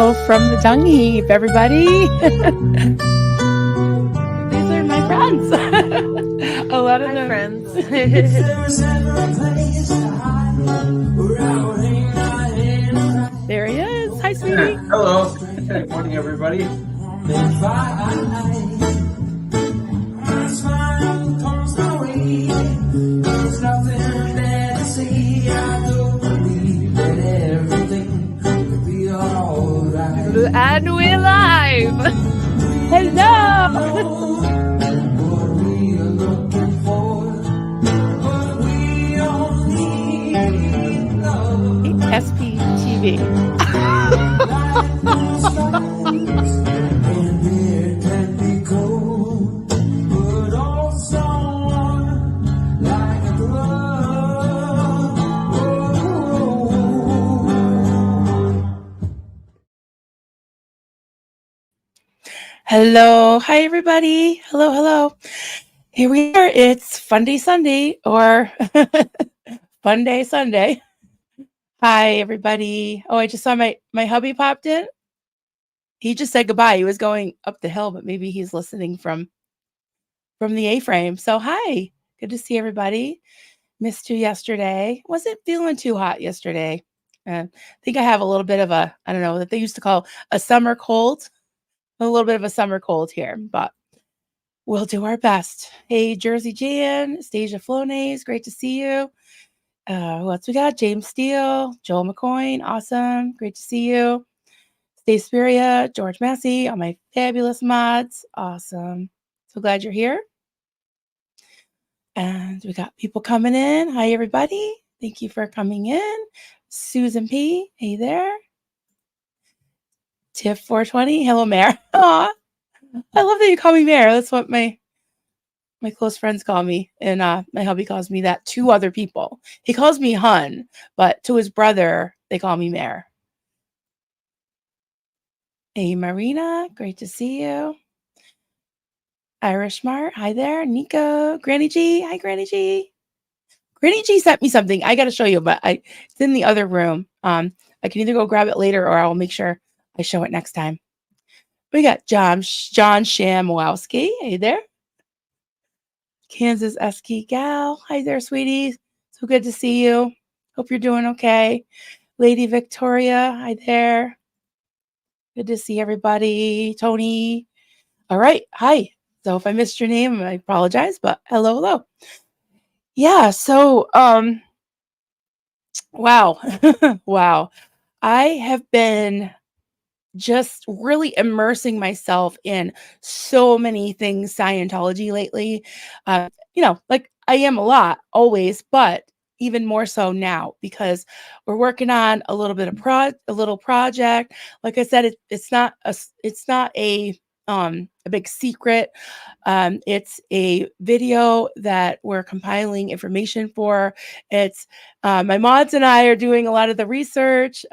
Hello from the dung heap, everybody. These are my friends. A lot of them. Friends. There he is. Hi, sweetie. Hello. Good morning, everybody. And we're live. Hello. SPTV. Hello. Hi, everybody. Hello, hello. Here we are. It's Fun Day Sunday, or Fun Day Sunday. Hi, everybody. Oh, I just saw my hubby popped in. He just said goodbye. He was going up the hill, but maybe he's listening from the A-frame. So hi, good to see everybody. Missed you yesterday. Wasn't feeling too hot yesterday. I think I have a little bit of a, I don't know, that they used to call a summer cold. A little bit of a summer cold here, but we'll do our best. Hey, Jersey Jan, Stasia Flonase, great to see you. Who else we got? James Steele, Joel McCoyne, awesome, great to see you. Stay Spiria, George Massey, all my fabulous mods, awesome. So glad you're here. And we got people coming in. Hi, everybody. Thank you for coming in. Susan P, hey there. Tiff 420, hello, Mare. Aw, I love that you call me Mare. That's what my close friends call me, and my hubby calls me that to other people. He calls me Hun, but to his brother, they call me Mare. Hey, Marina, great to see you. Irish Mart, hi there. Nico, Granny G, hi, Granny G. Granny G sent me something. I got to show you, but it's in the other room. I can either go grab it later, or I'll make sure I show it next time. We got John Shamwowski. Hey there. Kansas Esky Gal. Hi there, sweetie. So good to see you. Hope you're doing okay. Lady Victoria. Hi there. Good to see everybody. Tony. All right. Hi. So if I missed your name, I apologize, but hello. Yeah. So, wow. Wow. I have been just really immersing myself in so many things Scientology lately. Like I am a lot always, but even more so now because we're working on a little bit of a little project. Like I said, it's not a big secret. It's a video that we're compiling information for. It's my mods and I are doing a lot of the research.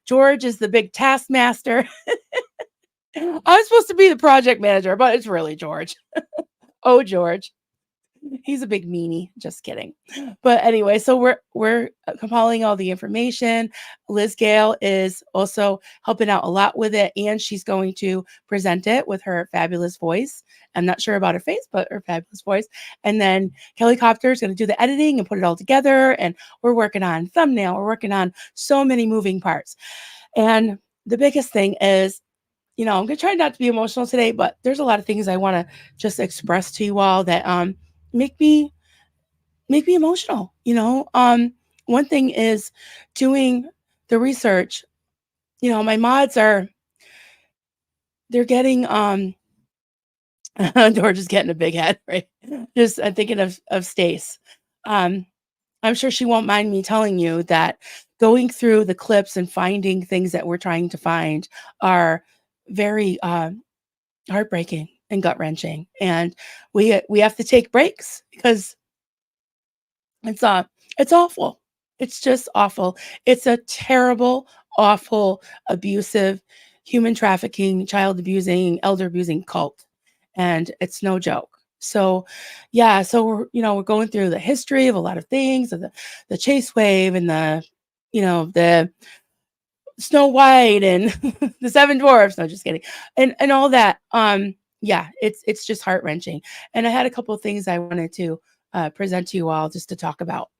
George is the big taskmaster. I'm supposed to be the project manager, but it's really George. Oh, George. He's a big meanie. Just kidding. But anyway, so we're compiling all the information. Liz Gale is also helping out a lot with it, and she's going to present it with her fabulous voice. I'm not sure about her face, but her fabulous voice. And then Kelly Copter is going to do the editing and put it all together. And we're working on thumbnail. We're working on so many moving parts. And the biggest thing is, I'm going to try not to be emotional today, but there's a lot of things I want to just express to you all that make me emotional. One thing is doing the research. My mods they're getting George is getting a big head, right? Just I'm thinking of Stace. I'm sure she won't mind me telling you that going through the clips and finding things that we're trying to find are very heartbreaking and gut-wrenching, and we have to take breaks because it's awful. It's just awful. It's a terrible, awful, abusive, human trafficking, child abusing, elder abusing cult, and it's no joke. So yeah, so we're going through the history of a lot of things, of the chase wave and the Snow White and the Seven Dwarfs. No, just kidding. And all that. Yeah, it's just heart-wrenching. And I had a couple of things I wanted to present to you all just to talk about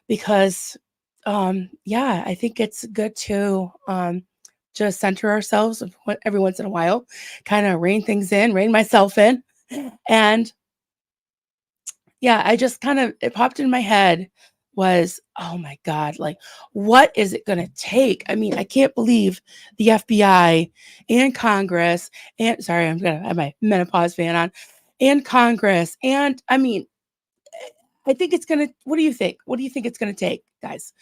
because yeah, I think it's good to just center ourselves every once in a while, kind of rein myself in. And yeah, I just kind of it popped in my head was, oh my God, like what is it gonna take? I mean, I can't believe the FBI and Congress and sorry, I'm gonna have my menopause fan on, and Congress. And I mean, I think it's gonna what do you think? What do you think it's gonna take, guys?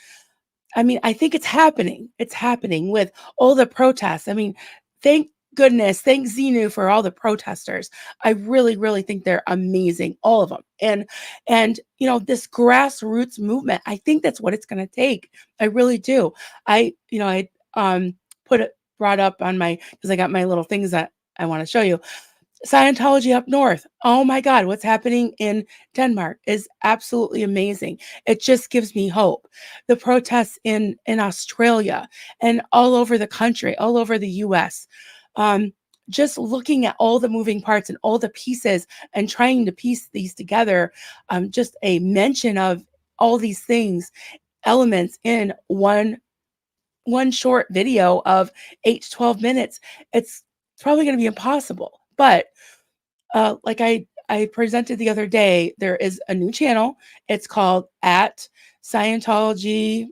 I mean, I think it's happening. It's happening with all the protests. I mean, thank goodness, thank Xenu for all the protesters. I really, really think they're amazing, all of them. And you know, this grassroots movement, I think that's what it's going to take. I really do. I put it brought up on my because I got my little things that I want to show you. Scientology up north. Oh my God, what's happening in Denmark is absolutely amazing. It just gives me hope. The protests in Australia and all over the country, all over the US. Um, just looking at all the moving parts and all the pieces and trying to piece these together, just a mention of all these things, elements in one short video of 8 to 12 minutes. It's probably going to be impossible, but like I presented the other day, there is a new channel. It's called at Scientology,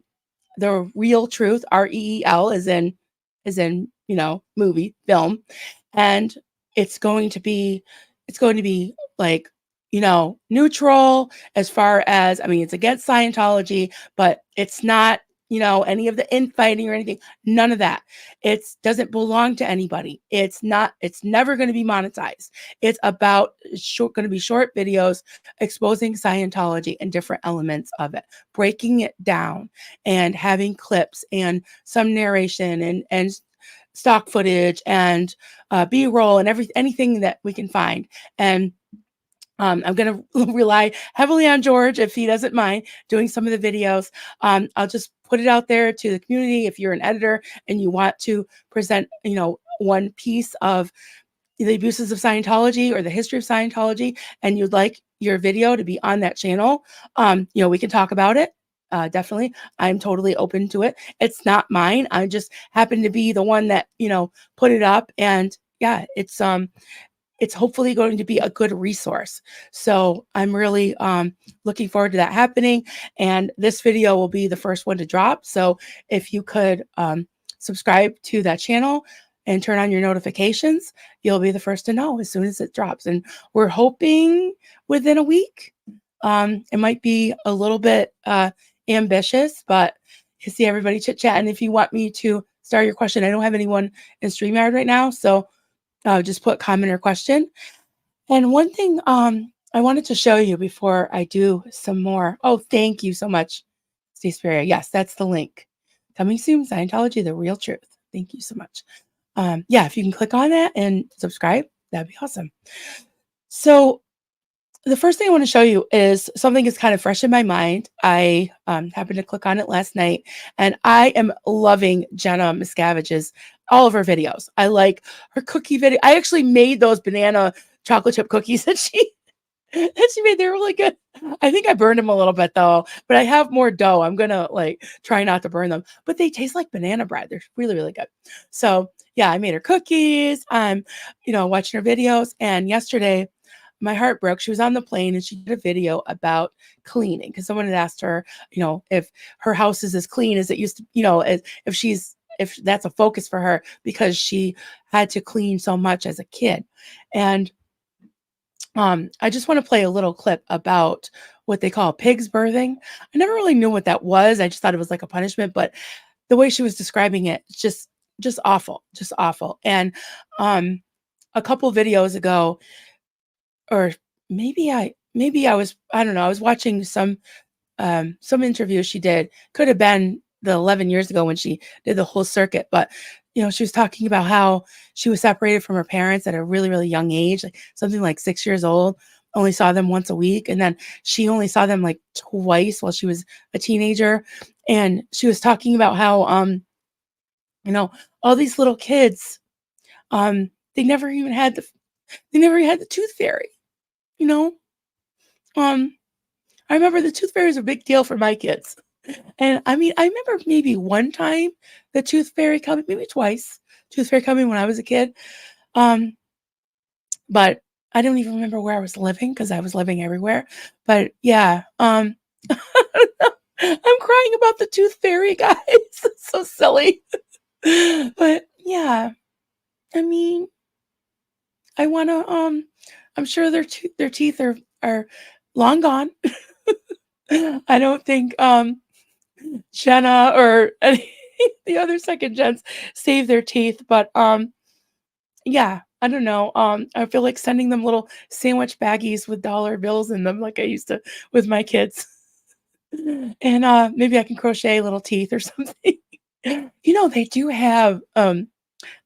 the real truth, REEL is in, movie, film. And it's going to be like, neutral as far as, I mean, it's against Scientology, but it's not, any of the infighting or anything, none of that. It doesn't belong to anybody. It's never going to be monetized. It's about going to be short videos exposing Scientology and different elements of it, breaking it down and having clips and some narration and stock footage and B-roll and anything that we can find. And I'm going to rely heavily on George if he doesn't mind doing some of the videos. I'll just put it out there to the community. If you're an editor and you want to present, one piece of the abuses of Scientology or the history of Scientology, and you'd like your video to be on that channel, we can talk about it. Definitely. I'm totally open to it. It's not mine. I just happen to be the one that, put it up. And yeah, it's hopefully going to be a good resource. So I'm really looking forward to that happening. And this video will be the first one to drop. So if you could subscribe to that channel and turn on your notifications, you'll be the first to know as soon as it drops. And we're hoping within a week. It might be a little bit ambitious, but you see everybody chit chat. And if you want me to start your question, I don't have anyone in StreamYard right now. So just put comment or question. And one thing I wanted to show you before I do some more. Oh, thank you so much, Steve Spear. Yes, that's the link. Coming soon, Scientology, the real truth. Thank you so much. Yeah, if you can click on that and subscribe, that'd be awesome. So the first thing I want to show you is something that's kind of fresh in my mind. I happened to click on it last night, and I am loving Jenna Miscavige's all of her videos. I like her cookie video. I actually made those banana chocolate chip cookies that she made. They're really good. I think I burned them a little bit though, but I have more dough. I'm gonna try not to burn them, but they taste like banana bread. They're really, really good. So yeah, I made her cookies. I'm, watching her videos, and yesterday my heart broke. She was on the plane and she did a video about cleaning because someone had asked her, if her house is as clean as it used to, if that's a focus for her because she had to clean so much as a kid. And I just want to play a little clip about what they call pigs birthing. I never really knew what that was. I just thought it was like a punishment, but the way she was describing it, just awful, just awful. And a couple videos ago, or maybe I was, I don't know, I was watching some interview she did. Could have been the 11 years ago when she did the whole circuit, but she was talking about how she was separated from her parents at a really, really young age, like something like 6 years old, only saw them once a week. And then she only saw them like twice while she was a teenager. And she was talking about how You know, all these little kids, they never even had the tooth fairy, you know? Um, I remember the tooth fairy was a big deal for my kids. And I mean, I remember maybe one time the tooth fairy coming, maybe twice, tooth fairy coming when I was a kid. Um, but I don't even remember where I was living because I was living everywhere. But yeah, I'm crying about the tooth fairy, guys. It's so silly. But yeah, I mean, I wanna I'm sure their teeth are long gone. I don't think Jenna or any the other second gens save their teeth, but yeah, I don't know. I feel like sending them little sandwich baggies with dollar bills in them like I used to with my kids. And maybe I can crochet little teeth or something. They do have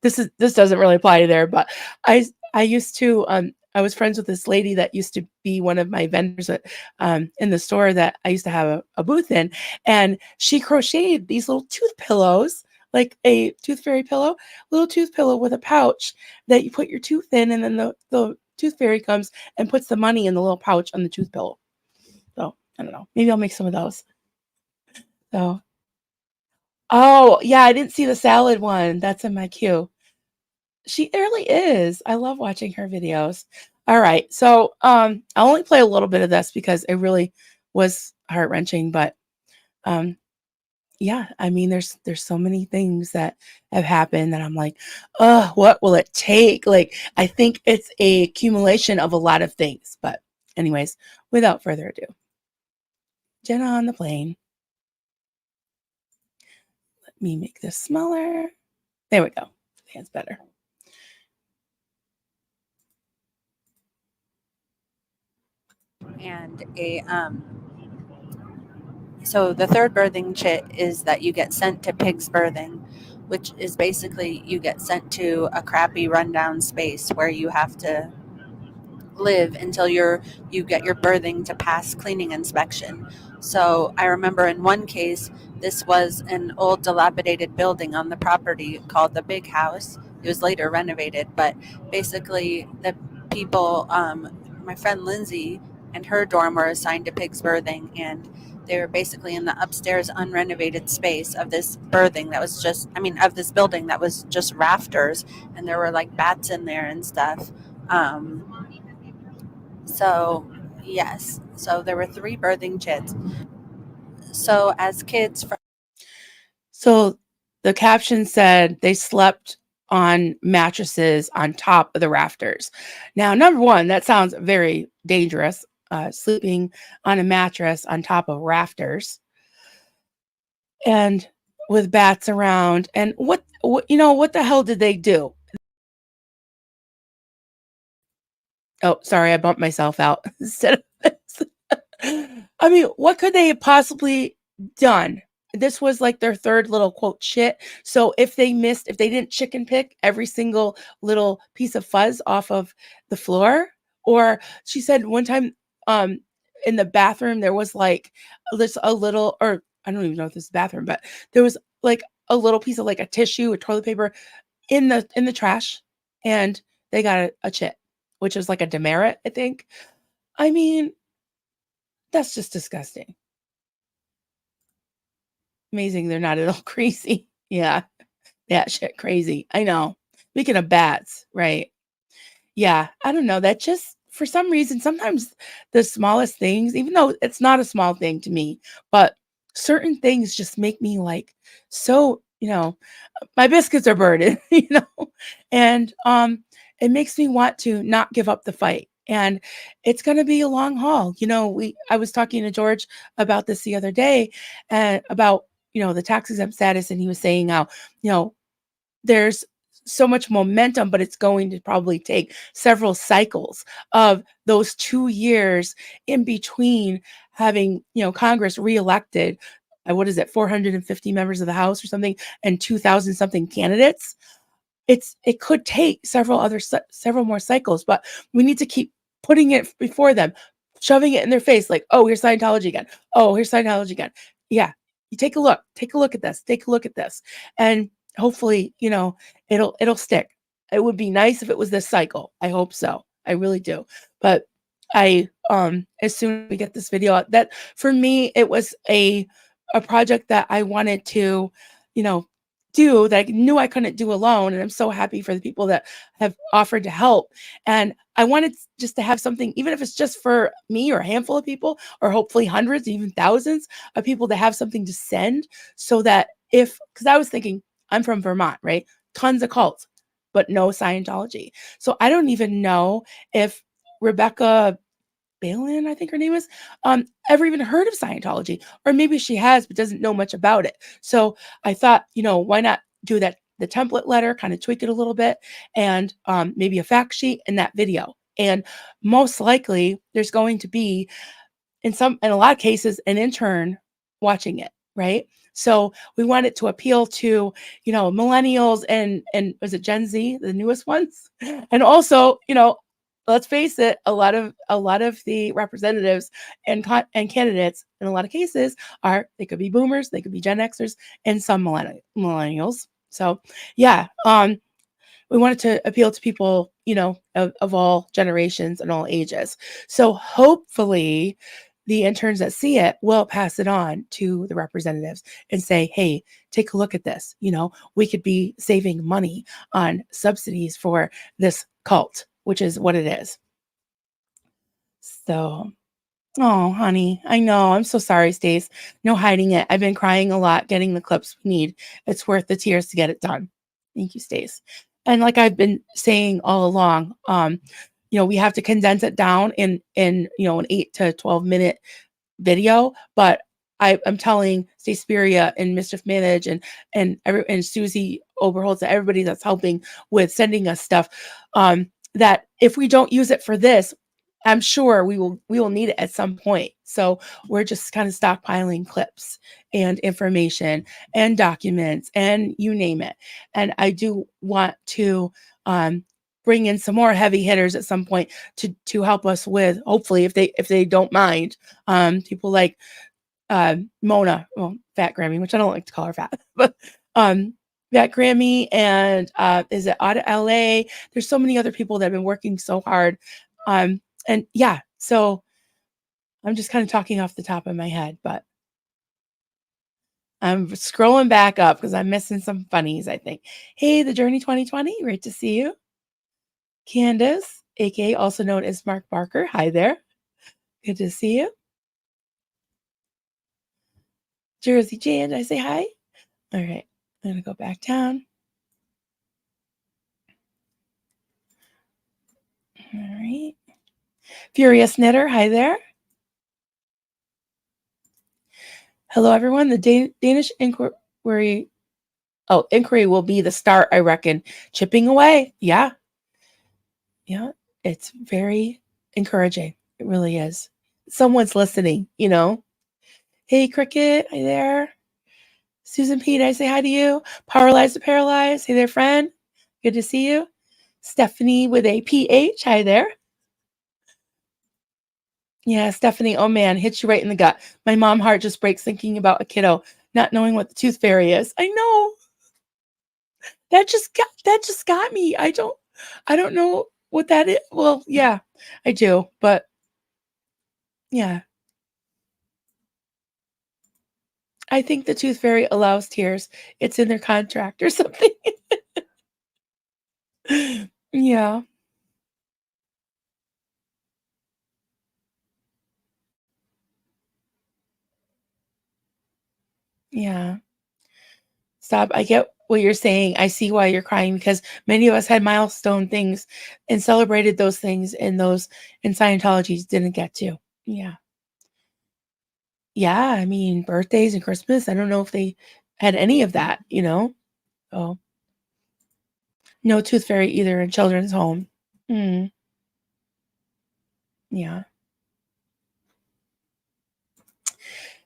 this doesn't really apply to there, but I used to I was friends with this lady that used to be one of my vendors at, in the store that I used to have a booth in, and she crocheted these little tooth pillows, like a tooth fairy pillow, little tooth pillow with a pouch that you put your tooth in, and then the tooth fairy comes and puts the money in the little pouch on the tooth pillow. So I don't know. Maybe I'll make some of those. So oh yeah, I didn't see the salad one. That's in my queue. She really is. I love watching her videos. All right. So, I'll only play a little bit of this because it really was heart-wrenching, but, um, yeah, I mean, there's so many things that have happened that I'm like, oh, what will it take?" Like, I think it's a accumulation of a lot of things, but anyways, without further ado, Jenna on the plane. Let me make this smaller. There we go. That's better. And so the third birthing chit is that you get sent to pig's birthing, which is basically you get sent to a crappy rundown space where you have to live until you get your birthing to pass cleaning inspection. So I remember in one case, this was an old dilapidated building on the property called the Big House. It was later renovated, but basically the people, my friend Lindsay and her dorm were assigned to pig's birthing, and they were basically in the upstairs unrenovated space of this birthing that was just, of this building that was just rafters, and there were like bats in there and stuff. So, yes. So there were three birthing chits. So as kids from So the caption said they slept on mattresses on top of the rafters. Now, number one, that sounds very dangerous, sleeping on a mattress on top of rafters and with bats around. And what the hell did they do? Oh, sorry, I bumped myself out instead of this. I mean, what could they have possibly done? This was like their third little quote shit. So if they didn't chicken pick every single little piece of fuzz off of the floor, or she said one time in the bathroom there was like a little, or I don't even know if this is bathroom, but there was like a little piece of like a tissue or toilet paper in the trash, and they got a chit, which was like a demerit, I think. I mean, that's just disgusting. Amazing they're not at all crazy. Yeah, that shit crazy. I know. Speaking of bats, right? Yeah, I don't know. That just for some reason, sometimes the smallest things, even though it's not a small thing to me, but certain things just make me like so, my biscuits are burning, and it makes me want to not give up the fight. And it's going to be a long haul. I was talking to George about this the other day, and about the tax exempt status, and he was saying how you know there's so much momentum, but it's going to probably take several cycles of those 2 years in between having, Congress reelected. What is it, 450 members of the House or something, and 2,000 something candidates. It could take several more cycles, but we need to keep putting it before them, shoving it in their face, like, oh, here's Scientology again. Oh, here's Scientology again. Yeah, you take a look at this. Take a look at this, and hopefully, it'll stick. It would be nice if it was this cycle. I hope so. I really do. But as soon as we get this video out, that for me, it was a project that I wanted to, you know, do, that I knew I couldn't do alone. And I'm so happy for the people that have offered to help. And I wanted just to have something, even if it's just for me or a handful of people, or hopefully hundreds, even thousands of people, to have something to send, so that because I was thinking, I'm from Vermont, right? Tons of cults, but no Scientology. So I don't even know if Rebecca Balin, I think her name is, ever even heard of Scientology, or maybe she has, but doesn't know much about it. So I thought, why not do that, the template letter, kind of tweak it a little bit, and maybe a fact sheet and that video. And most likely there's going to be, in a lot of cases, an intern watching it, right? So we want it to appeal to, millennials and was it Gen Z, the newest ones? And also, let's face it, a lot of the representatives and candidates in a lot of cases they could be boomers, they could be Gen Xers, and some millennials. So yeah, we wanted to appeal to people, of all generations and all ages. So hopefully the interns that see it will pass it on to the representatives and say, hey, take a look at this. We could be saving money on subsidies for this cult, which is what it is. So, oh, honey, I know. I'm so sorry, Stace. No hiding it. I've been crying a lot getting the clips we need. It's worth the tears to get it done. Thank you, Stace. And like I've been saying all along, we have to condense it down in an 8 to 12 minute video, but I'm telling Stace Spiria and Mischief Manage and Susie Oberholtz, everybody that's helping with sending us stuff, that if we don't use it for this, I'm sure we will need it at some point. So we're just kind of stockpiling clips and information and documents and you name it. And I do want to bring in some more heavy hitters at some point to help us with, hopefully, if they don't mind, people like Mona, well, Fat Grammy, which I don't like to call her fat, but Fat Grammy, and is it Audit LA? There's so many other people that have been working so hard. And yeah, so I'm just kind of talking off the top of my head, but I'm scrolling back up because I'm missing some funnies, I think. Hey, the Journey 2020, great to see you. Candace, aka also known as Mark Barker, hi there. Good to see you. Jersey Jan, did I say hi? All right, I'm gonna go back down. All right. Furious Knitter, hi there. Hello, everyone. The Danish inquiry will be the start, I reckon. Chipping away. Yeah. Yeah. It's very encouraging. It really is. Someone's listening, Hey, Cricket. Hi there. Susan Pete, I say hi to you. Paralyzed to Paralyzed. Hey there, friend. Good to see you. Stephanie with a PH. Hi there. Yeah, Stephanie, oh man, hits you right in the gut. My mom heart just breaks thinking about a kiddo not knowing what the tooth fairy is. I know. That just got me. I don't know what that is. Well, yeah, I do, but yeah. I think the tooth fairy allows tears. It's in their contract or something. Yeah. Yeah. Stop. I get what you're saying. I see why you're crying, because many of us had milestone things and celebrated those things, and those in Scientology didn't get to. Yeah. Yeah. I mean, birthdays and Christmas, I don't know if they had any of that, Oh, no tooth fairy either in children's home. Mm, yeah.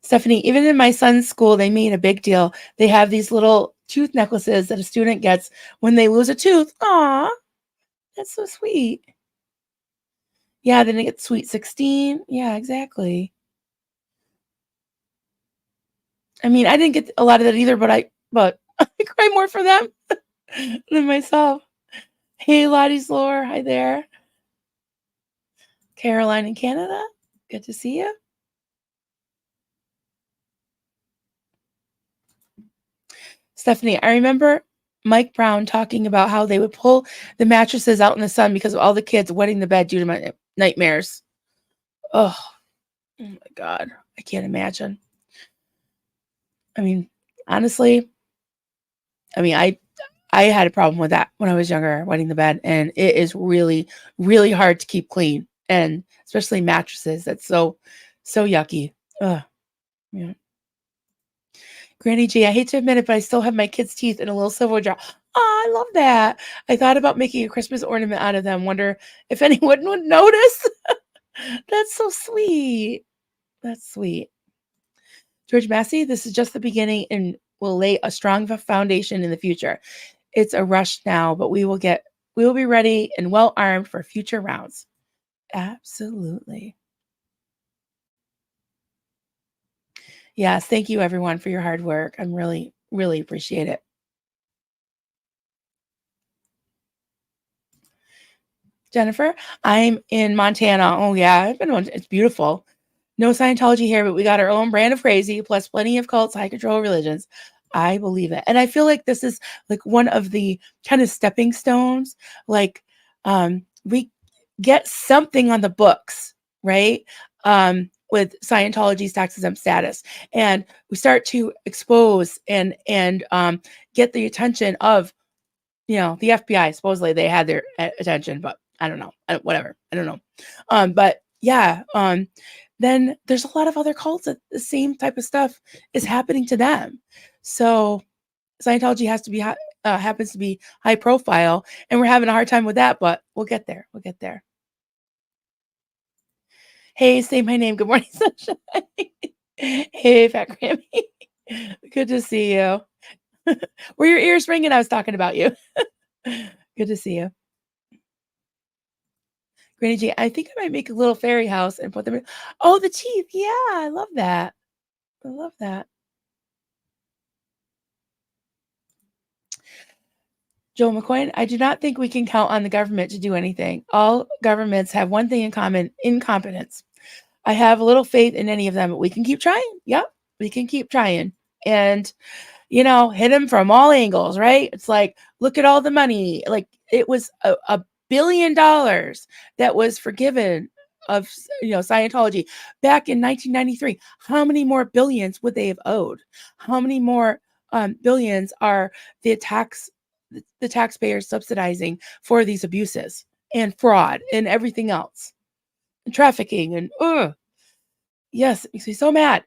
Stephanie, even in my son's school, they made a big deal. They have these little tooth necklaces that a student gets when they lose a tooth. Aw, that's so sweet. Yeah, then they get sweet 16. Yeah, exactly. I mean, I didn't get a lot of that either, but I cry more for them than myself. Hey, Lottie's Lore. Hi there. Caroline in Canada. Good to see you. Stephanie, I remember Mike Brown talking about how they would pull the mattresses out in the sun because of all the kids wetting the bed due to my nightmares. Oh my God. I can't imagine. I mean, honestly, I had a problem with that when I was younger, wetting the bed, and it is really, really hard to keep clean, and especially mattresses. That's so yucky. Ugh. Yeah. Granny G, I hate to admit it, but I still have my kids' teeth in a little silver jar. Oh, I love that. I thought about making a Christmas ornament out of them. Wonder if anyone would notice. That's so sweet. That's sweet. George Massey, this is just the beginning and will lay a strong foundation in the future. It's a rush now, but we will be ready and well armed for future rounds. Absolutely. Yes, thank you everyone for your hard work. I'm really, really appreciate it. Jennifer, I'm in Montana. Oh yeah, I've been on. It's beautiful. No Scientology here, but we got our own brand of crazy, plus plenty of cults, high control religions. I believe it. And I feel like this is like one of the kind of stepping stones. Like we get something on the books, right? With Scientology's tax exempt status. And we start to expose and get the attention of, the FBI. Supposedly they had their attention, but I don't know. Whatever. I don't know. But yeah, then there's a lot of other cults that the same type of stuff is happening to them. So Scientology happens to be high profile, and we're having a hard time with that, but we'll get there. We'll get there. Hey, say my name. Good morning, sunshine. Hey, Fat Grammy. Good to see you. Were your ears ringing? I was talking about you. Good to see you. Granny G, I think I might make a little fairy house and put them in. Oh, the teeth. Yeah, I love that. I love that. Joel McCoy, I do not think we can count on the government to do anything. All governments have one thing in common: incompetence. I have little faith in any of them, but we can keep trying. Yep, we can keep trying. And, hit them from all angles, right? It's like, look at all the money. Like, it was a $1 billion that was forgiven of, Scientology back in 1993. How many more billions would they have owed? How many more billions are the taxpayers subsidizing for these abuses and fraud and everything else, and trafficking and yes, it makes me so mad.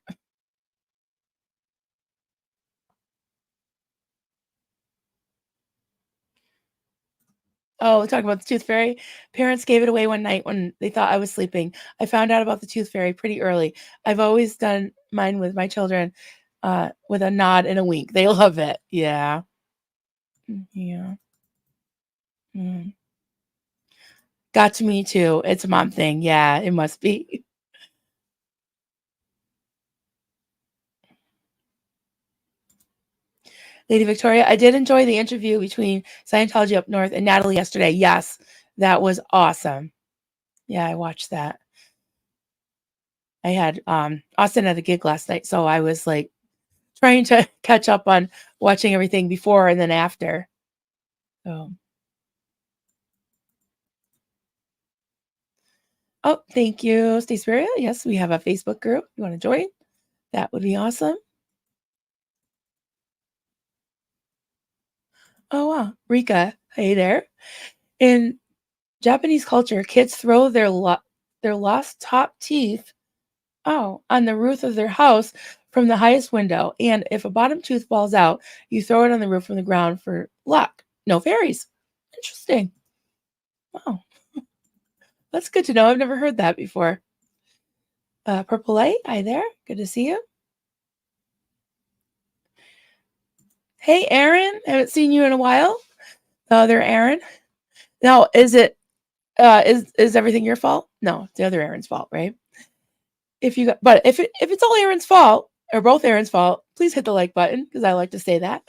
Oh, talking about the tooth fairy. Parents gave it away one night when they thought I was sleeping. I found out about the tooth fairy pretty early. I've always done mine with my children with a nod and a wink. They love it. Yeah. Yeah. Mm. Got to me too. It's a mom thing. Yeah, it must be. Lady Victoria, I did enjoy the interview between Scientology Up North and Natalie yesterday. Yes, that was awesome. Yeah, I watched that. I had Austin at a gig last night, so I was like trying to catch up on watching everything before and then after. So. Oh, thank you, Stay Spirit. Yes, we have a Facebook group. You want to join? That would be awesome. Oh, wow. Rika, hey there. In Japanese culture, kids throw their lost top teeth on the roof of their house from the highest window. And if a bottom tooth falls out, you throw it on the roof from the ground for luck. No fairies. Interesting. Wow. That's good to know. I've never heard that before. Purple Light, hi there. Good to see you. Hey, Aaron. Haven't seen you in a while. The other Aaron. Now, is it is everything your fault? No, it's the other Aaron's fault, right? If it's all Aaron's fault or both Aaron's fault, please hit the like button because I like to say that.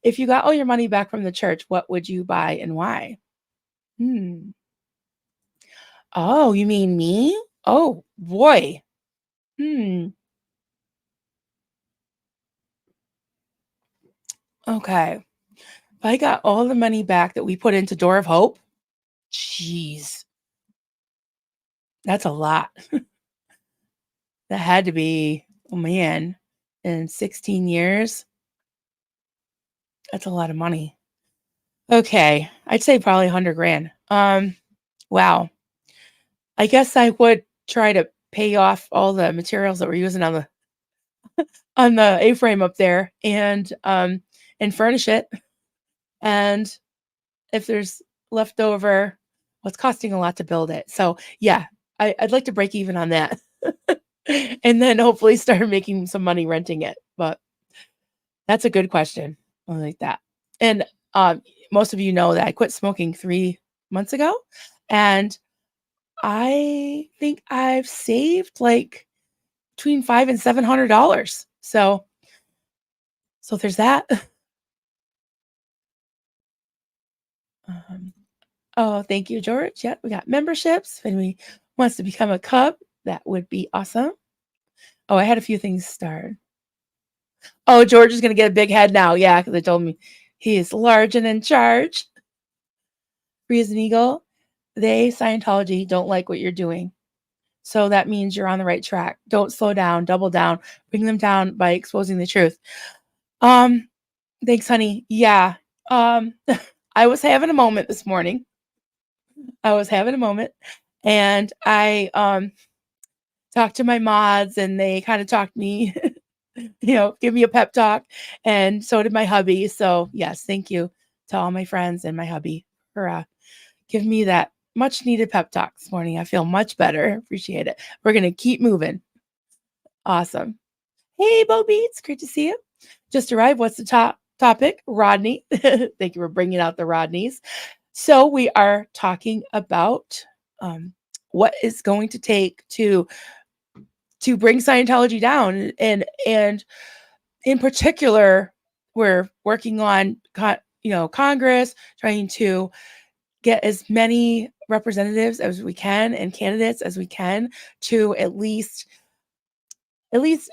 If you got all your money back from the church, what would you buy and why? Oh, you mean me? Oh, boy. Okay. If I got all the money back that we put into Door of Hope, jeez, that's a lot. That had to be, oh man, in 16 years. That's a lot of money. Okay. I'd say probably 100 grand. Wow. I guess I would try to pay off all the materials that we're using on the A-frame up there and furnish it. And if there's leftover, well, it's costing a lot to build it. So yeah, I'd like to break even on that. And then hopefully start making some money renting it. But that's a good question. I like that. And most of you know that I quit smoking 3 months ago. And I think I've saved like between $500 and $700. So there's that. Oh, thank you, George. Yep, we got memberships. If anybody wants to become a Cub, that would be awesome. Oh, I had a few things start. Oh, George is going to get a big head now. Yeah, because they told me he is large and in charge. Free as an eagle. They, Scientology, don't like what you're doing. So that means you're on the right track. Don't slow down, double down, bring them down by exposing the truth. Thanks, honey. Yeah. I was having a moment this morning. And I talked to my mods and they kind of talked me, give me a pep talk. And so did my hubby. So yes, thank you to all my friends and my hubby for giving me that much needed pep talk this morning. I feel much better. Appreciate it. We're going to keep moving. Awesome. Hey, Bo Beats. Great to see you. Just arrived. What's the topic? Rodney. Thank you for bringing out the Rodneys. So we are talking about what is going to take to bring Scientology down, and in particular, we're working on Congress, trying to get as many representatives as we can and candidates as we can to at least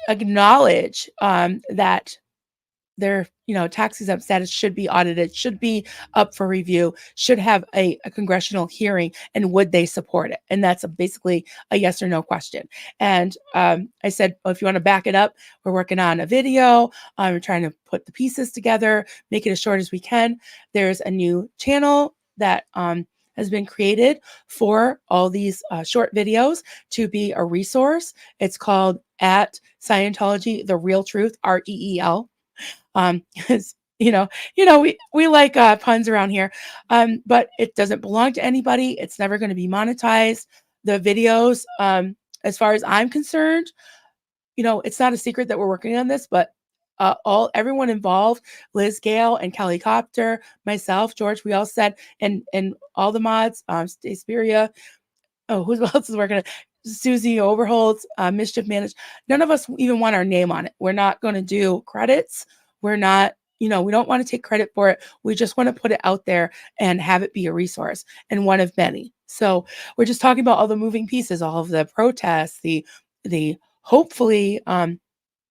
acknowledge that their tax exempt status should be audited, should be up for review, should have a congressional hearing, and would they support it? And that's basically a yes or no question. And I said, well, if you want to back it up, we're working on a video. We're trying to put the pieces together, make it as short as we can. There's a new channel that has been created for all these short videos to be a resource. It's called at Scientology, The Real Truth, REEL. Because we like puns around here, but it doesn't belong to anybody. It's never going to be monetized. The videos, as far as I'm concerned, it's not a secret that we're working on this, but everyone involved, Liz Gale and Kelly Copter, myself, George, we all said, and all the mods, Stay Spiria. Oh, who else is working on it? Susie Overholtz, Mischief Managed. None of us even want our name on it. We're not going to do credits. We're not, we don't want to take credit for it. We just want to put it out there and have it be a resource and one of many. So we're just talking about all the moving pieces, all of the protests, the hopefully,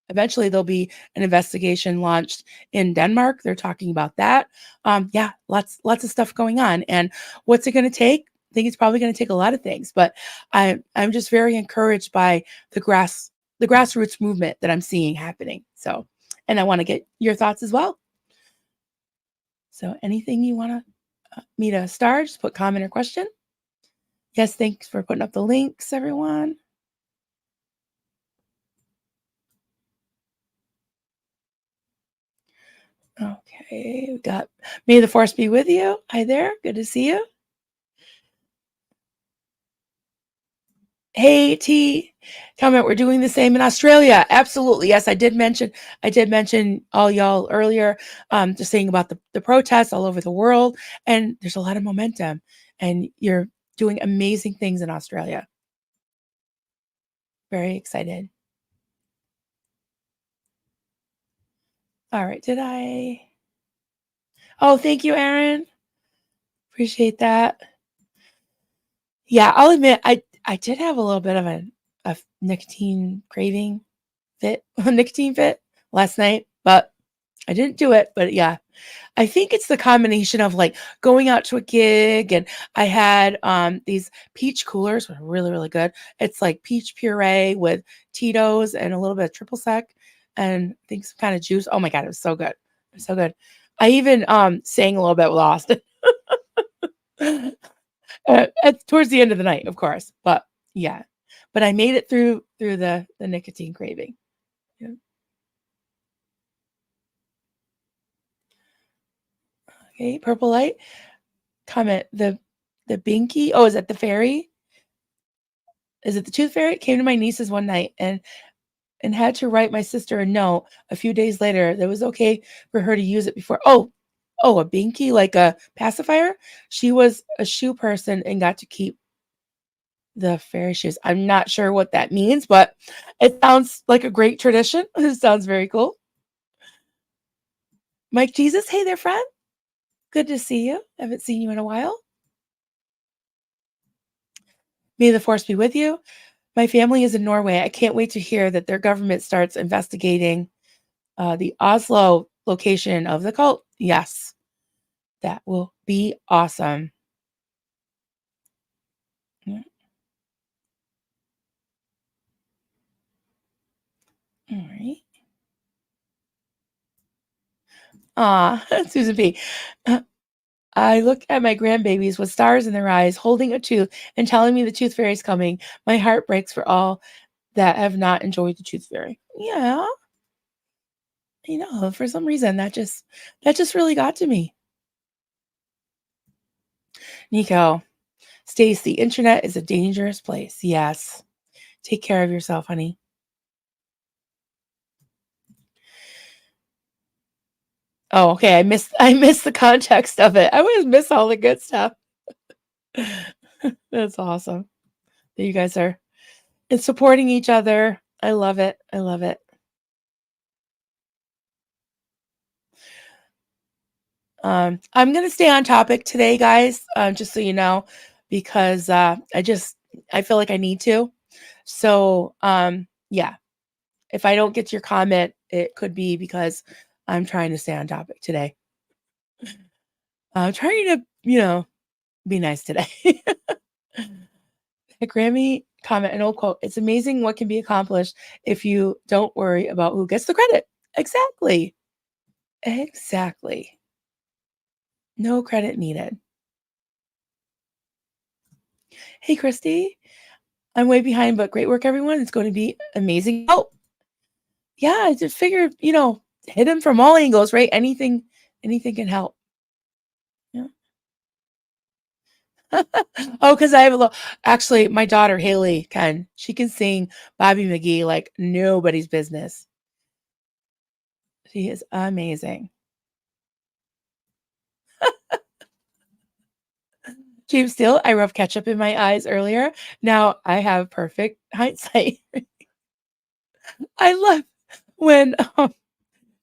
eventually there'll be an investigation launched in Denmark. They're talking about that. Yeah, lots of stuff going on. And what's it going to take? I think it's probably going to take a lot of things, but I'm just very encouraged by the grassroots movement that I'm seeing happening. So, and I want to get your thoughts as well. So anything you want me to start, just put comment or question. Yes, thanks for putting up the links, everyone. Okay, we got May the Force be with you. Hi there, good to see you. Hey T, comment, we're doing the same in Australia. Absolutely. Yes, I did mention all y'all earlier, just saying about the protests all over the world. And there's a lot of momentum. And you're doing amazing things in Australia. Very excited. All right, did I? Oh, thank you, Erin. Appreciate that. Yeah, I'll admit I did have a little bit of a nicotine craving fit, nicotine fit last night, but I didn't do it. But yeah, I think it's the combination of like going out to a gig, and I had these peach coolers were really, really good. It's like peach puree with Tito's and a little bit of triple sec and I think some kind of juice. Oh my God, it was so good. It was so good. I even sang a little bit with Austin towards the end of the night, of course. But yeah. But I made it through the nicotine craving. Yeah. Okay, purple light. Comment the binky. Oh, is that the fairy? Is it the tooth fairy? Came to my niece's one night and had to write my sister a note a few days later that was okay for her to use it before. Oh, a binky, like a pacifier. She was a shoe person and got to keep the fairy shoes. I'm not sure what that means, but it sounds like a great tradition. It sounds very cool. Mike Jesus, hey there, friend. Good to see you. Haven't seen you in a while. May the force be with you. My family is in Norway. I can't wait to hear that their government starts investigating the Oslo location of the cult. Yes, that will be awesome. Yeah. All right. Susan P. I look at my grandbabies with stars in their eyes, holding a tooth and telling me the tooth fairy's coming. My heart breaks for all that have not enjoyed the tooth fairy. Yeah. For some reason that just really got to me. Nico, Stace, the internet is a dangerous place. Yes. Take care of yourself, honey. Oh, okay. I missed the context of it. I always miss all the good stuff. That's awesome that you guys are supporting each other. I love it. I love it. I'm going to stay on topic today, guys, just so you know, because I feel like I need to. So, yeah, if I don't get to your comment, it could be because I'm trying to stay on topic today. I'm trying to, be nice today. A Grammy comment, an old quote. It's amazing what can be accomplished if you don't worry about who gets the credit. Exactly. Exactly. No credit needed. Hey, Christy. I'm way behind, but great work, everyone. It's going to be amazing. Oh, yeah. I just figured, hit him from all angles, right? Anything can help. Yeah. Oh, because I have actually, my daughter, Haley, she can sing Bobby McGee like nobody's business. She is amazing. James Steele, I rubbed ketchup in my eyes earlier. Now I have perfect hindsight. I love when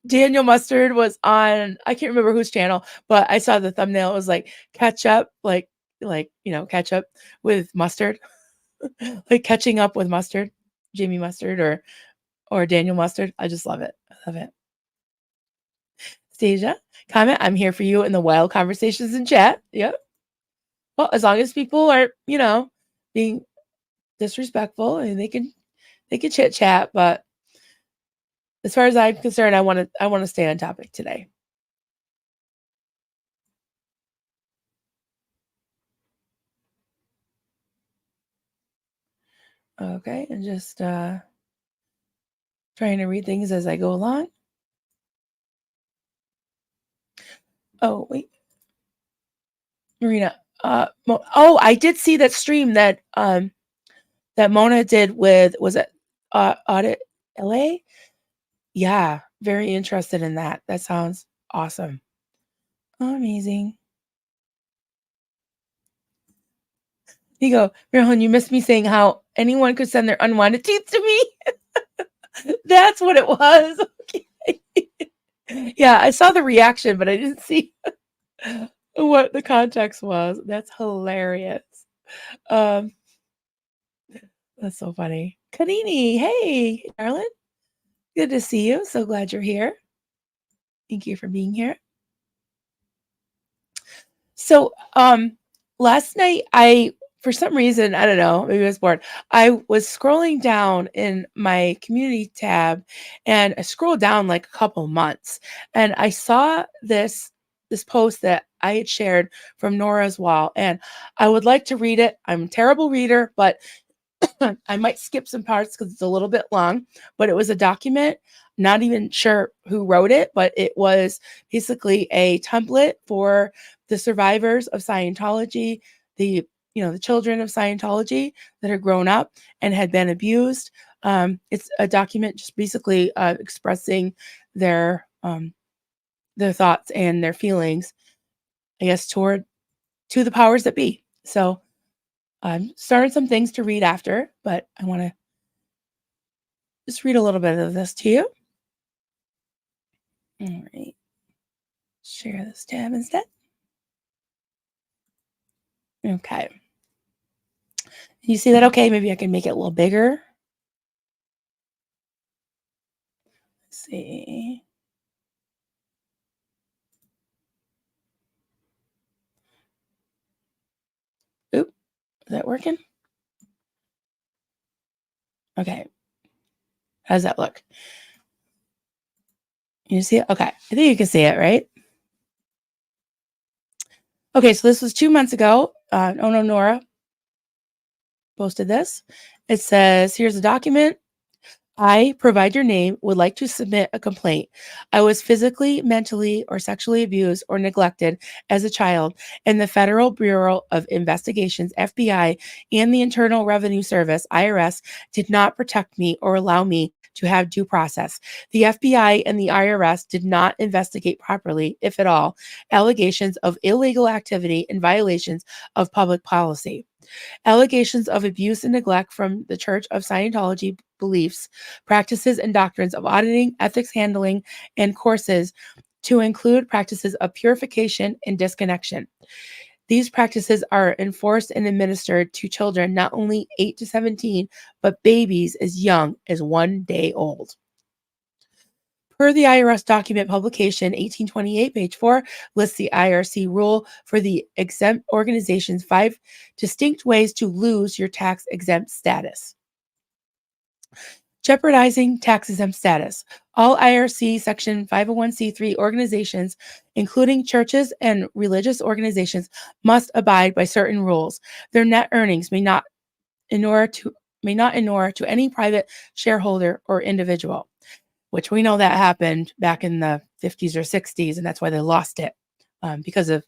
Daniel Mustard was on, I can't remember whose channel, but I saw the thumbnail. It was like ketchup, like ketchup with mustard, like catching up with mustard, Jamie Mustard or Daniel Mustard. I just love it. I love it. Stasia, comment. I'm here for you in the wild conversations in chat. Yep. Well, as long as people are, being disrespectful and they can chit chat, but as far as I'm concerned, I want to stay on topic today. Okay, and just trying to read things as I go along. Oh, wait. Marina, I did see that stream that that Mona did with, was it Audit LA? Yeah, very interested in that. That sounds awesome. Amazing. You go, Marilyn, you missed me saying how anyone could send their unwanted teeth to me. That's what it was. Okay. Yeah, I saw the reaction, but I didn't see. what the context was. That's hilarious. Um, that's so funny. Kanini, hey, darling. Good to see you. So glad you're here. Thank you for being here. So, last night for some reason, I don't know, maybe I was bored. I was scrolling down in my community tab, and I scrolled down like a couple months, and I saw this post that I had shared from Nora's wall, and I would like to read it. I'm a terrible reader, but I might skip some parts because it's a little bit long, but it was a document. Not even sure who wrote it, but it was basically a template for the survivors of Scientology, the the children of Scientology that had grown up and had been abused. It's a document just basically expressing their thoughts and their feelings, I guess, to the powers that be. So I'm starting some things to read after, but I want to just read a little bit of this to you. All right. Share this tab instead. Okay. You see that? Okay, maybe I can make it a little bigger. Let's see. Oop, is that working? Okay. How does that look? You see it? Okay. I think you can see it, right? Okay, so this was 2 months ago. Nora posted this. It says, here's a document. I provide your name, would like to submit a complaint. I was physically, mentally, or sexually abused or neglected as a child, and the Federal Bureau of Investigations, FBI, and the Internal Revenue Service, IRS, did not protect me or allow me to have due process. The FBI and the IRS did not investigate properly, if at all, allegations of illegal activity and violations of public policy. Allegations of abuse and neglect from the Church of Scientology beliefs, practices, and doctrines of auditing, ethics handling, and courses to include practices of purification and disconnection. These practices are enforced and administered to children not only 8 to 17, but babies as young as 1 day old. Per the IRS document publication 1828, page 4, lists the IRC rule for the exempt organizations 5 distinct ways to lose your tax exempt status. Jeopardizing tax exempt status. All IRC Section 501c3 organizations, including churches and religious organizations, must abide by certain rules. Their net earnings may not inure to any private shareholder or individual, which we know that happened back in the 50s or 60s, and that's why they lost it, because of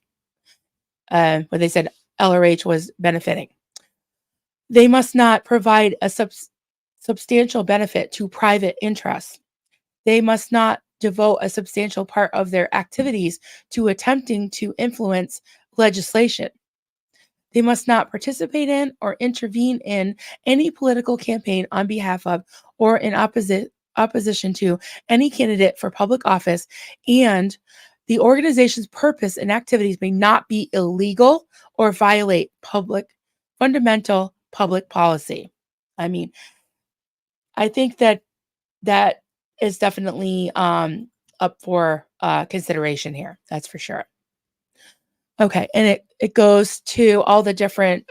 what they said LRH was benefiting. They must not provide a substantial benefit to private interests. They must not devote a substantial part of their activities to attempting to influence legislation. They must not participate in or intervene in any political campaign on behalf of or in opposition to any candidate for public office, and the organization's purpose and activities may not be illegal or violate fundamental public policy. I mean, I think that is definitely up for consideration here. That's for sure. Okay, and it goes to all the different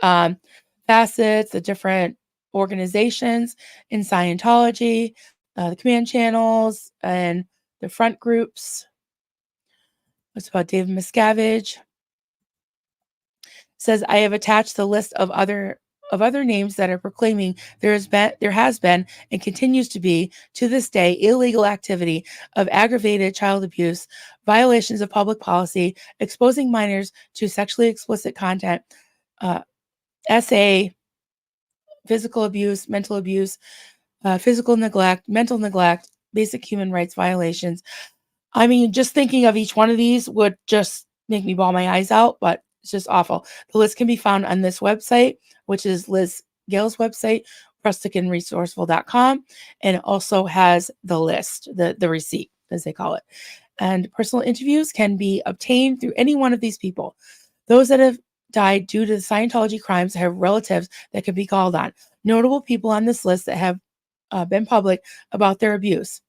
facets, the different organizations in Scientology, the command channels, and the front groups. It's about David Miscavige. Says, I have attached the list of other names that are proclaiming there has been and continues to be to this day illegal activity of aggravated child abuse, violations of public policy, exposing minors to sexually explicit content, SA, physical abuse, mental abuse, physical neglect, mental neglect, basic human rights violations. I mean, just thinking of each one of these would just make me bawl my eyes out, but it's just awful. The list can be found on this website, which is Liz Gale's website, rusticandresourceful.com, and it also has the list, the receipt, as they call it. and personal interviews can be obtained through any one of these people. Those that have died due to the Scientology crimes have relatives that can be called on. Notable people on this list that have been public about their abuse: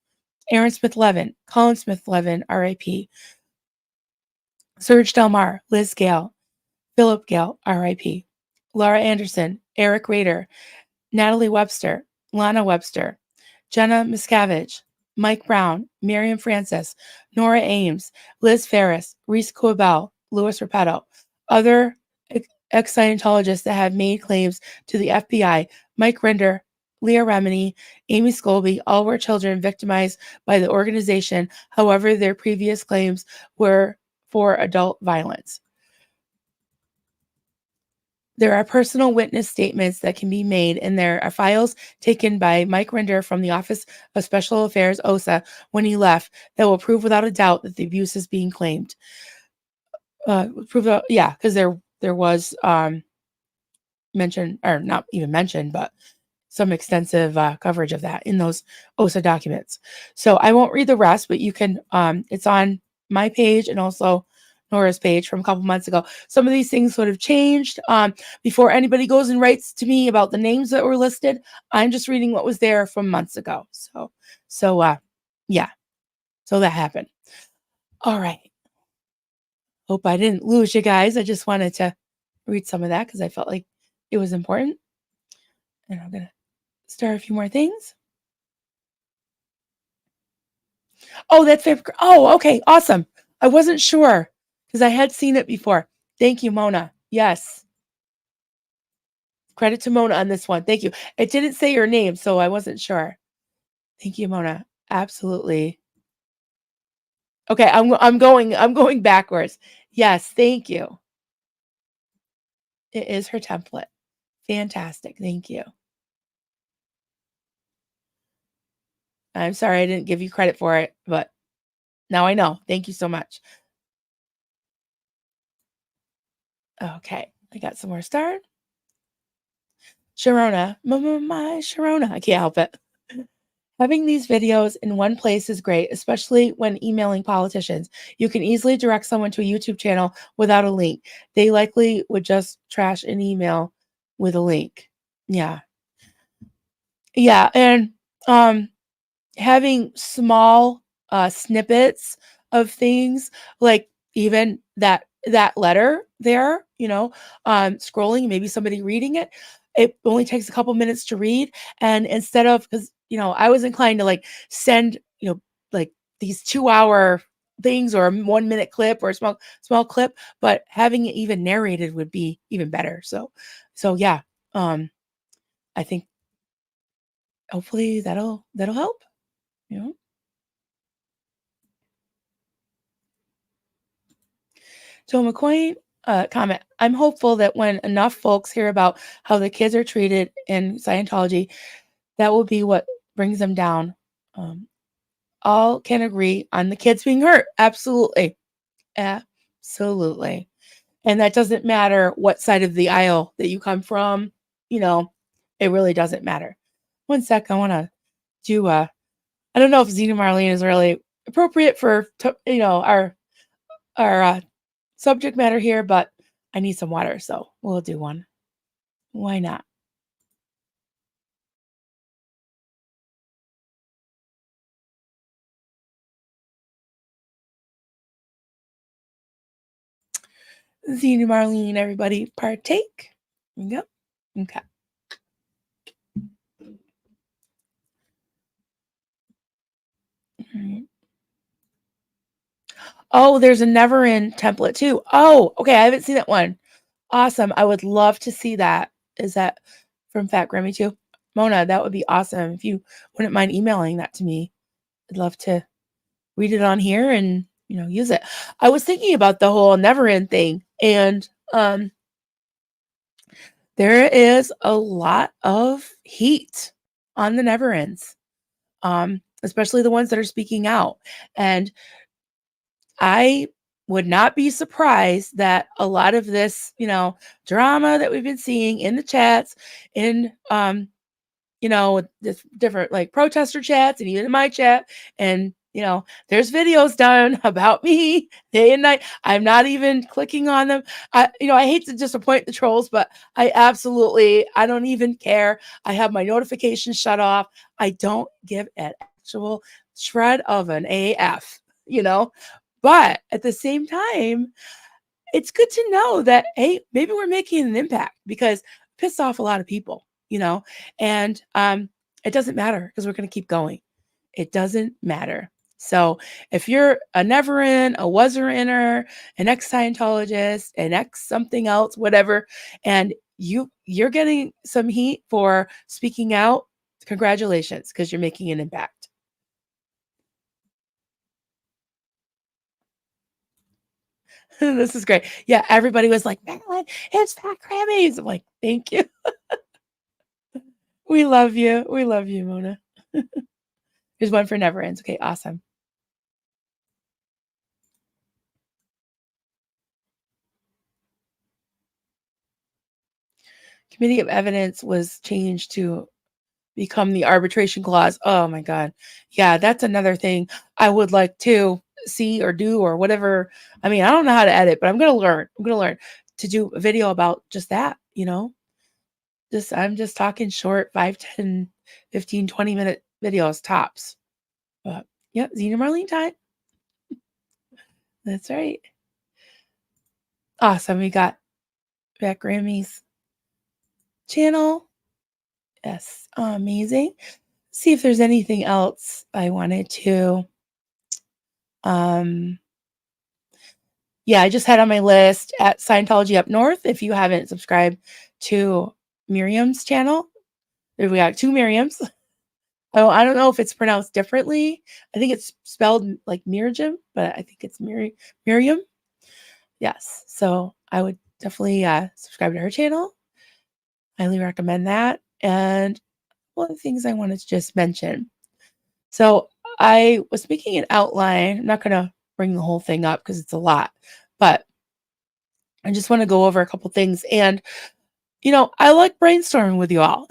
Aaron Smith Levin, Colin Smith Levin, RIP, Serge Delmar, Liz Gale, Philip Gale, RIP, Laura Anderson, Eric Rader, Natalie Webster, Lana Webster, Jenna Miscavige, Mike Brown, Miriam Francis, Nora Ames, Liz Ferris, Reese Coabel, Louis Repetto. Other ex-Scientologists that have made claims to the FBI: Mike Rinder, Leah Remini, Amy Scobie, all were children victimized by the organization. However, their previous claims were for adult violence. There are personal witness statements that can be made, and there are files taken by Mike Rinder from the Office of Special Affairs, OSA, when he left, that will prove without a doubt that the abuse is being claimed. Because there was mentioned, or not even mentioned, but some extensive coverage of that in those OSA documents. So I won't read the rest, but you can, it's on my page and also Nora's page from a couple months ago. Some of these things sort of changed. Before anybody goes and writes to me about the names that were listed, I'm just reading what was there from months ago. Yeah. So that happened. All right. Hope I didn't lose you guys. I just wanted to read some of that because I felt like it was important. And I'm going to start a few more things. Oh, that's favorite. Oh, okay. Awesome. I wasn't sure because I had seen it before. Thank you, Mona. Yes. Credit to Mona on this one. Thank you. It didn't say your name, so I wasn't sure. Thank you, Mona. Absolutely. Okay, I'm going backwards. Yes, thank you. It is her template. Fantastic. Thank you. I'm sorry I didn't give you credit for it, but now I know. Thank you so much. Okay, I got some more starred. Sharona, my Sharona. I can't help it. Having these videos in one place is great, especially when emailing politicians. You can easily direct someone to a YouTube channel without a link. They likely would just trash an email with a link. Yeah. Yeah, and having small snippets of things, like even that letter there, scrolling, maybe somebody reading it. It only takes a couple minutes to read, and instead of, because I was inclined to like send like these 2-hour things or a 1-minute clip or a small clip, but having it even narrated would be even better. So yeah, I think hopefully that'll help. Joe McCoy comment: I'm hopeful that when enough folks hear about how the kids are treated in Scientology, that will be what brings them down. All can agree on the kids being hurt. Absolutely. Absolutely. And that doesn't matter what side of the aisle that you come from. It really doesn't matter. One sec. I want to do I don't know if Zena Marlene is really appropriate for our subject matter here, but I need some water, so we'll do one. Why not? Zena Marlene, everybody partake. There you go. Okay. All right. Oh, there's a Never In template too. Oh, okay. I haven't seen that one. Awesome. I would love to see that. Is that from Fat Grammy too? Mona, that would be awesome. If you wouldn't mind emailing that to me, I'd love to read it on here and, use it. I was thinking about the whole Never In thing, and there is a lot of heat on the Never Ends, especially the ones that are speaking out. And I would not be surprised that a lot of this, drama that we've been seeing in the chats, in, with this different like protester chats and even in my chat and There's videos done about me day and night. I'm not even clicking on them. I hate to disappoint the trolls, but I don't even care. I have my notifications shut off. I don't give an actual shred of an AF, but at the same time, it's good to know that, hey, maybe we're making an impact because piss off a lot of people, and it doesn't matter because we're going to keep going. It doesn't matter. So if you're a never in, a was-er inner, an ex-Scientologist, an ex something else, whatever, and you're getting some heat for speaking out, congratulations, because you're making an impact. This is great. Yeah, everybody was like, Marilyn, it's fat Grammys. I'm like, thank you. We love you. We love you, Mona. Here's one for never ends. Okay, awesome. Committee of evidence was changed to become the arbitration clause. Oh my God. Yeah, that's another thing I would like to see or do or whatever. I mean, I don't know how to edit, but I'm going to learn. I'm going to learn to do a video about just that, I'm just talking short 5, 10, 15, 20-minute videos tops. But yeah, Xena Marlene time. That's right. Awesome. We got back Grammy's channel. Yes, amazing. See if there's anything else I wanted to. Yeah, I just had on my list at Scientology Up North. If you haven't subscribed to Miriam's channel, we got 2 Miriams. Oh, I don't know if it's pronounced differently. I think it's spelled like Mirjam, but I think it's Miriam. Yes, so I would definitely subscribe to her channel. Highly recommend that. And one of the things I wanted to just mention. So I was making an outline. I'm not going to bring the whole thing up because it's a lot, but I just want to go over a couple things. And I like brainstorming with you all.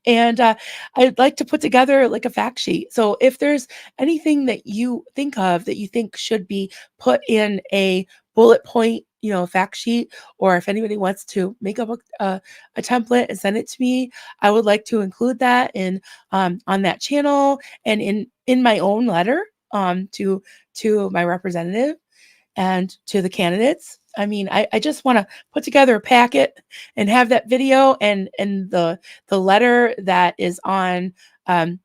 And I'd like to put together like a fact sheet. So if there's anything that you think of that you think should be put in a bullet point, fact sheet, or if anybody wants to make up a template and send it to me, I would like to include that in on that channel and in my own letter to my representative and to the candidates. I mean, I just want to put together a packet and have that video and the letter that is on that's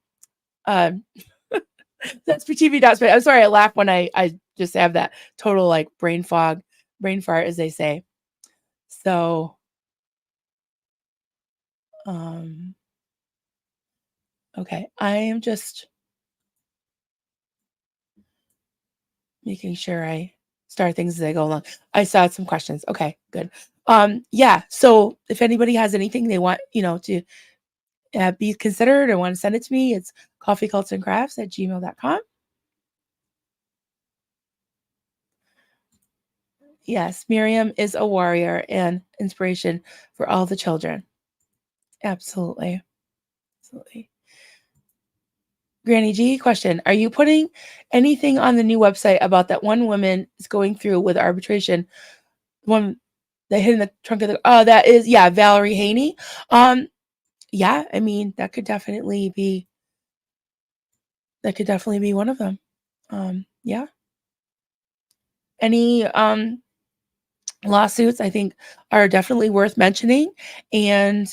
for TV.space. I'm sorry, I laugh when I just have that total like brain fart, as they say. So okay, I am just making sure I start things as I go along. I saw some questions. Okay, good. Yeah, so if anybody has anything they want, to be considered or want to send it to me, it's coffeecultsandcrafts@gmail.com. Yes, Miriam is a warrior and inspiration for all the children. Absolutely. Absolutely. Granny G, question. Are you putting anything on the new website about that one woman is going through with arbitration? One that hid in the trunk of the that is, yeah, Valerie Haney. Yeah, I mean, that could definitely be one of them. Yeah. Any lawsuits I think are definitely worth mentioning. And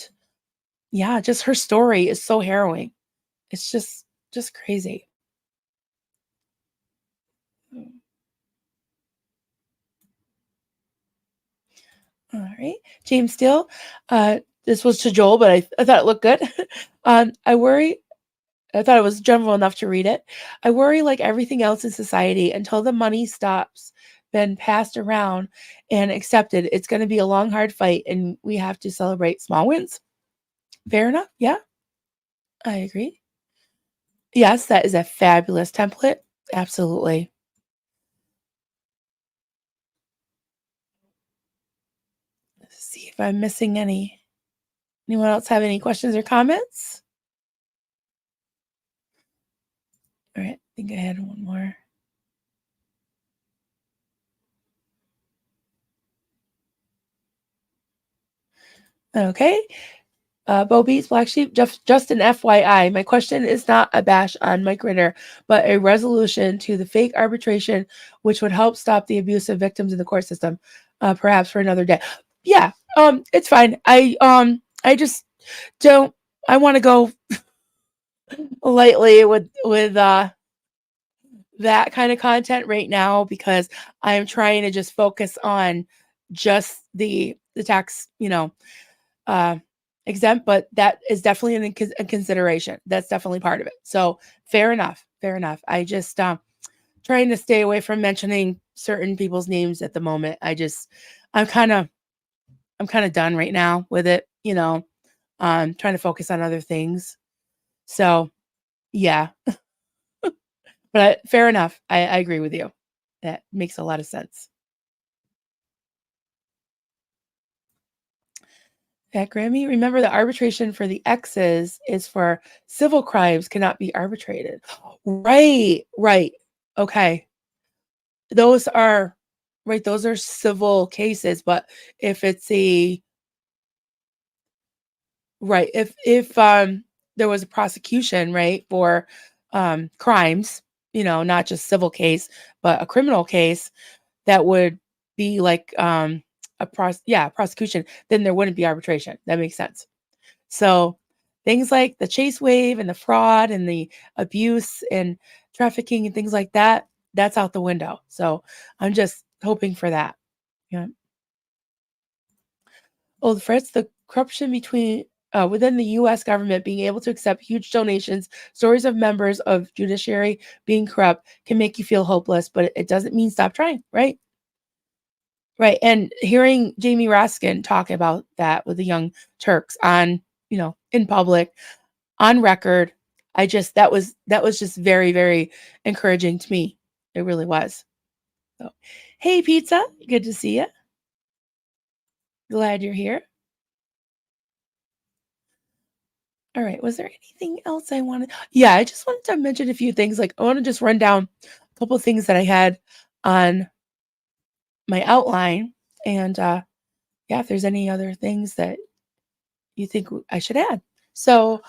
yeah, just her story is so harrowing. It's just crazy. All right. James Steele, this was to Joel, but I thought it looked good. I thought it was general enough to read it. I worry like everything else in society until the money stops been passed around and accepted. It's going to be a long, hard fight, and we have to celebrate small wins. Fair enough. Yeah, I agree. Yes, that is a fabulous template. Absolutely. Let's see if I'm missing any. Anyone else have any questions or comments? All right, I think I had one more. Okay. Bo Beats, Black Sheep, just an FYI. My question is not a bash on Mike Ritter, but a resolution to the fake arbitration, which would help stop the abuse of victims in the court system, perhaps for another day. Yeah, it's fine. I just don't. I want to go lightly with that kind of content right now because I'm trying to just focus on just the tax, exempt, but that is definitely a consideration. That's definitely part of it. So fair enough. Fair enough. I just trying to stay away from mentioning certain people's names at the moment. I'm kind of done right now with it. Trying to focus on other things. So yeah, but fair enough. I agree with you. That makes a lot of sense. At Grammy, remember the arbitration for the exes is for civil crimes cannot be arbitrated. Right. Okay. Those are right. Those are civil cases, but if it's if there was a prosecution, right, for crimes, not just civil case, but a criminal case, that would be like prosecution, then there wouldn't be arbitration. That makes sense. So things like the chase wave and the fraud and the abuse and trafficking and things like that, that's out the window. So I'm just hoping for that. Yeah. Old Fritz, the corruption within the U.S. government being able to accept huge donations, stories of members of judiciary being corrupt can make you feel hopeless, but it doesn't mean stop trying, right? Right. And hearing Jamie Raskin talk about that with the Young Turks on, in public, on record, that was just very, very encouraging to me. It really was. So, hey, Pizza, good to see you. Glad you're here. All right. Was there anything else I wanted? Yeah, I just wanted to mention a few things. Like I want to just run down a couple of things that I had on my outline. And if there's any other things that you think I should add. So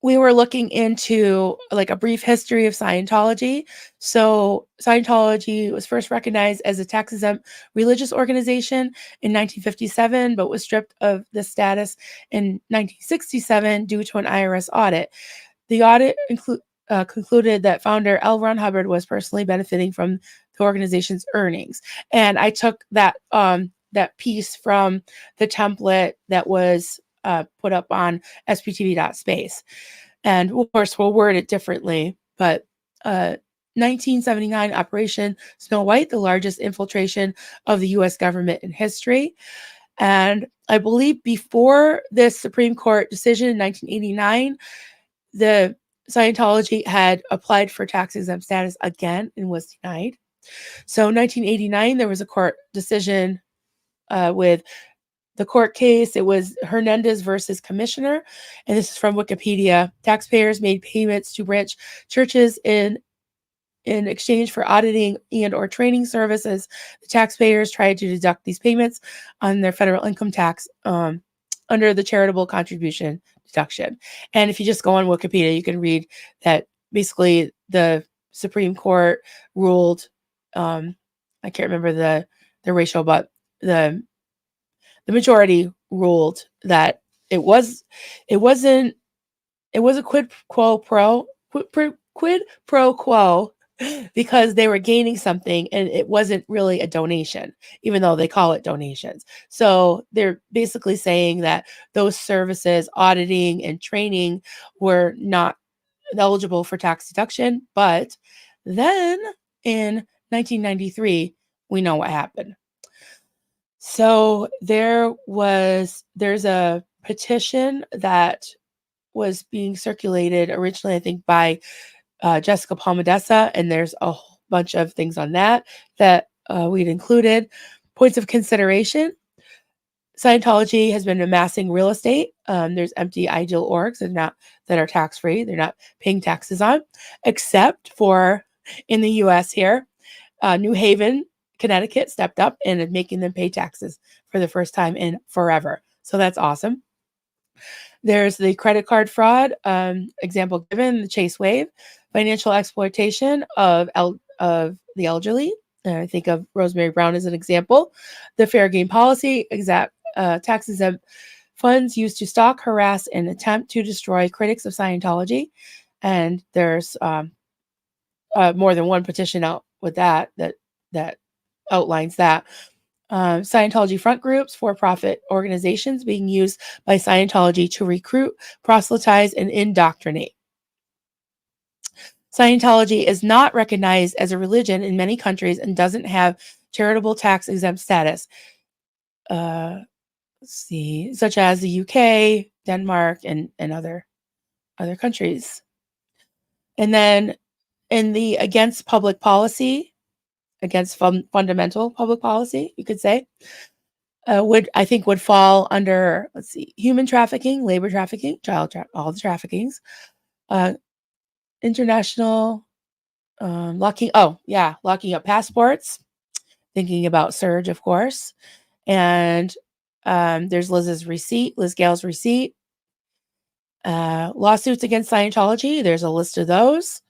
we were looking into like a brief history of Scientology. So Scientology was first recognized as a tax-exempt religious organization in 1957, but was stripped of this status in 1967 due to an IRS audit. The audit concluded that founder L. Ron Hubbard was personally benefiting from the organization's earnings. And I took that piece from the template that was put up on sptv.space. And of course, we'll word it differently, but 1979 Operation Snow White, the largest infiltration of the U.S. government in history. And I believe before this Supreme Court decision in 1989, the Scientology had applied for tax-exempt status again and was denied. So 1989, there was a court decision with the court case. It was Hernandez versus Commissioner. And this is from Wikipedia. Taxpayers made payments to branch churches in exchange for auditing and or training services. The taxpayers tried to deduct these payments on their federal income tax under the charitable contribution deduction. And if you just go on Wikipedia, you can read that basically the Supreme Court ruled, I can't remember the ratio, but the majority ruled that it was a quid pro quo because they were gaining something and it wasn't really a donation, even though they call it donations. So they're basically saying that those services, auditing and training, were not eligible for tax deduction. But then in 1993, we know what happened. So there's a petition that was being circulated originally, I think, by Jessica Palmadessa, and there's a whole bunch of things on that we'd included. Points of consideration. Scientology has been amassing real estate. There's empty ideal orgs that are tax-free. They're not paying taxes on, except for in the U.S. here. New Haven, Connecticut stepped up and is making them pay taxes for the first time in forever. So that's awesome. There's the credit card fraud, example given, the Chase Wave, financial exploitation of the elderly. I think of Rosemary Brown as an example. The fair game policy, tax-exempt funds used to stalk, harass, and attempt to destroy critics of Scientology. And there's more than one petition out with that outlines that. Scientology front groups, for-profit organizations being used by Scientology to recruit, proselytize, and indoctrinate. Scientology is not recognized as a religion in many countries and doesn't have charitable tax-exempt status. Such as the UK, Denmark, and other countries. And then in the against public policy, against fundamental public policy, you could say, would fall under, human trafficking, labor trafficking, all the traffickings, international locking up passports, thinking about Surge, of course, and there's Liz Gale's receipt, lawsuits against Scientology. There's a list of those.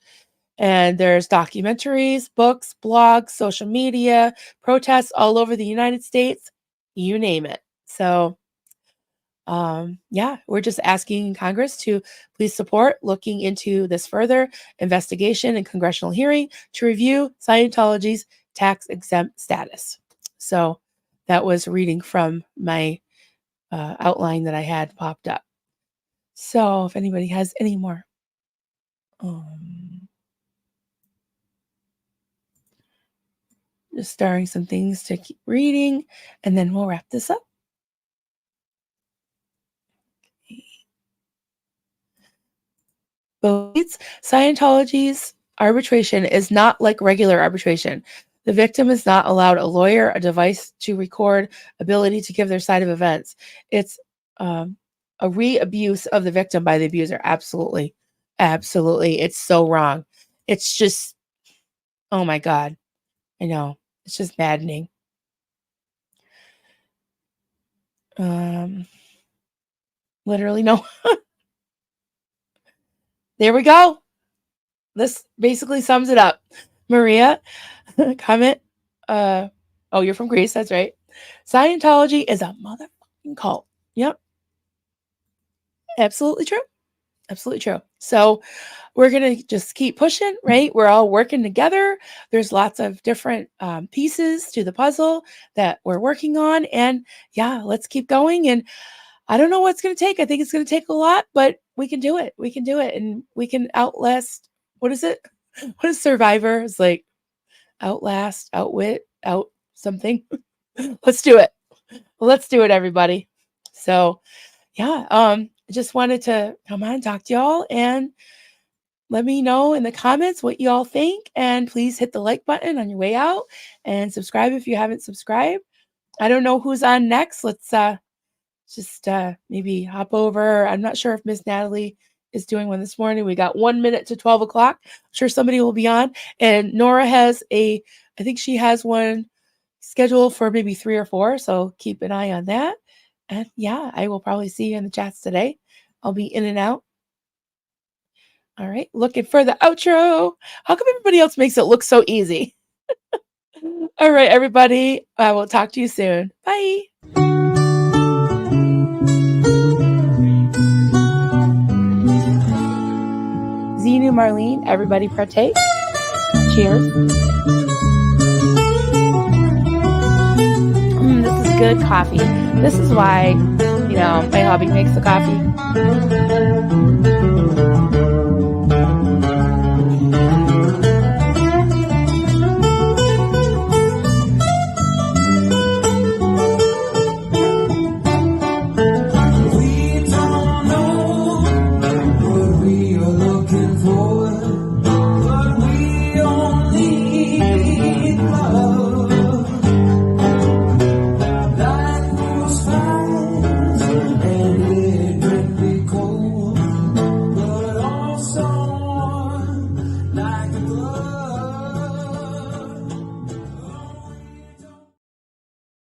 And there's documentaries, books, blogs, social media, protests all over the United States, you name it. So, we're just asking Congress to please support looking into this further investigation and congressional hearing to review Scientology's tax-exempt status. So that was reading from my outline that I had popped up. So if anybody has any more. Just starring some things to keep reading, and then we'll wrap this up. Scientology's arbitration is not like regular arbitration. The victim is not allowed a lawyer, a device to record, ability to give their side of events. It's a re-abuse of the victim by the abuser. Absolutely. Absolutely. It's so wrong. It's just, oh my God. I know. It's just maddening. Literally no. There we go. This basically sums it up. Maria, comment. You're from Greece. That's right. Scientology is a motherfucking cult. Yep. Absolutely true. Absolutely true. So we're going to just keep pushing, right? We're all working together. There's lots of different pieces to the puzzle that we're working on. And let's keep going. And I don't know what it's going to take. I think it's going to take a lot, but we can do it. We can do it. And we can outlast. What is it? What is Survivor? It's like outlast, outwit, out something. Let's do it. Let's do it, everybody. So I just wanted to come on and talk to y'all and let me know in the comments what y'all think. And please hit the like button on your way out and subscribe if you haven't subscribed. I don't know who's on next. Let's just maybe hop over. I'm not sure if Miss Natalie is doing one this morning. We got 1 minute to 12 o'clock. I'm sure somebody will be on. And Nora has I think she has one scheduled for maybe 3 or 4. So keep an eye on that. And I will probably see you in the chats today. I'll be in and out. All right. Looking for the outro. How come everybody else makes it look so easy? All right, everybody. I will talk to you soon. Bye. Zenu, Marlene, everybody partake. Cheers. This is good coffee. This is why, my hubby makes the coffee.